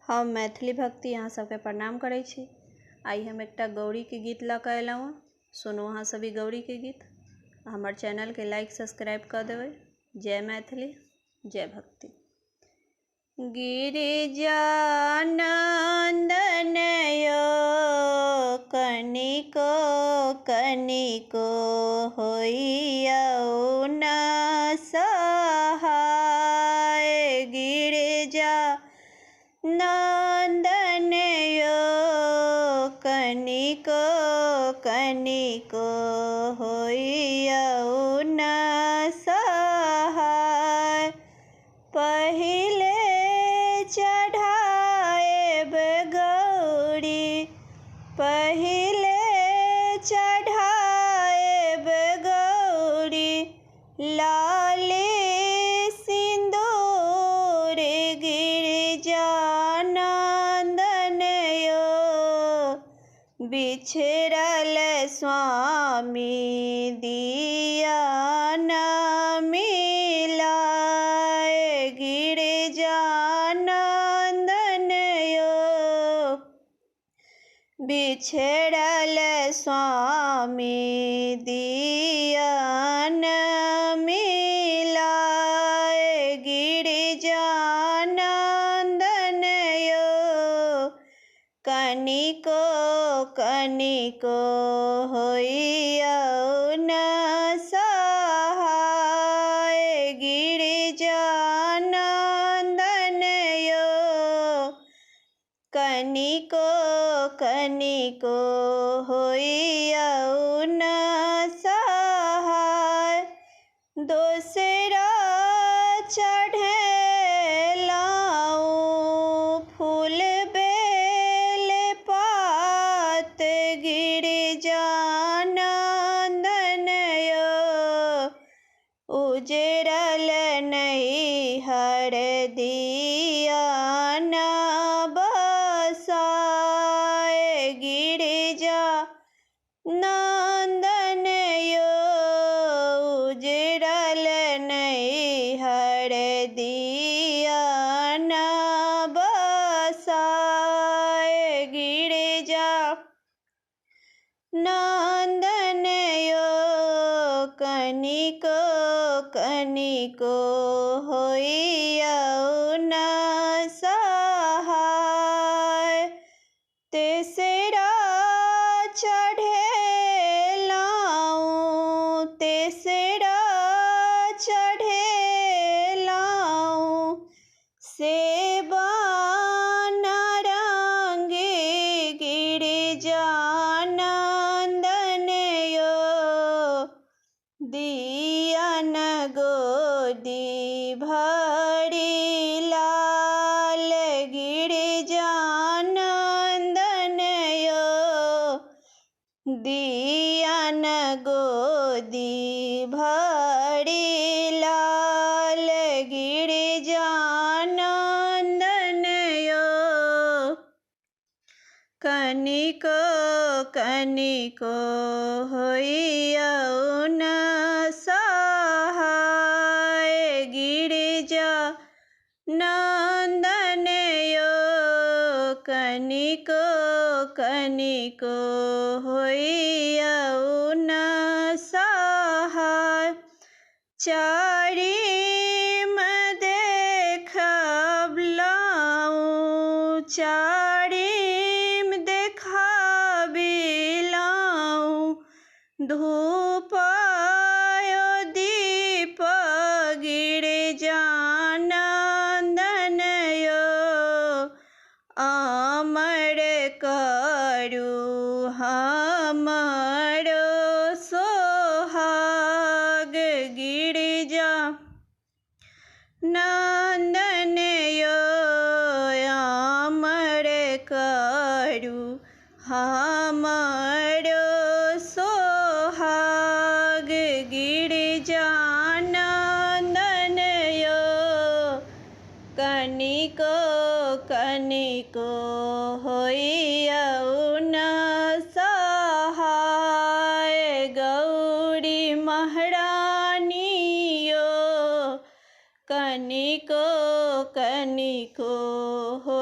हम मैथिली भक्ति अहाँ सबके प्रणाम करै छी। आई हम एकटा गौरी के गीत लऽ कऽ अयलहुँ हँ। सुनू अहाँ सभी गौरी के गीत। हमर चैनल के लाइक सब्सक्राइब कऽ देबै। जय मैथिली, जय भक्ति। गिरिजा नंदन यो कनिको कनिको होइयौ न सहाय। गिरिजा नंदन यो कनिको कनिको होइयौ न सहाय। पहिले चढ़ाएब गौरी, पहिले चढ़ाएब गौरी लाले सिंदूर। गिरिजा नंदन यो बिछड़ल स्वामी दिया न मिलाय। गिरिजा नंदन यो बिछड़ल स्वामी दिया न मिलाय। गिरिजा नंदन यो कनिको कनिको होइयौ न सहाय। गिरिजा नंदन यो कनिको कनिको होइयौ न सहाय। दोसरा चढ़ेलाऊ फूल बेल पात। गिरिजा नंदन यो उजरल नैहर दिया न बसाय। गिरिजा नंदन यो उजरल नैहर दिया न बसाय। गिरिजा नंदन यो कनिको कनिको होइयौ न सहाय। तेसरा चढ़ेलाऊ तेसरा चढ़ेलाऊ सेबा नारंगी। गिरिजा नंदन यो दिया न गोदी भरी लाल। गिरिजा नंदन यो दिया न गोदी भरी लाल। गिरिजा नंदन यो कनिको कनिको होइयौ न सहाय। गिरिजा नंदन यो कनिको कनिको होइयौ न सहाय। चारिम देखबलाऊ चारिम देखबिलाऊ धूप यो दीप। गिरिजा नंदन यो अमर करू हमरो सोहाग। गिरिजा नंदन यो अमर करू हमरो सोहाग। गिरिजा नंदन यो कनिको कनिको होइयौ न सहाय। गौरी महारानी यो कनिको कनिको हो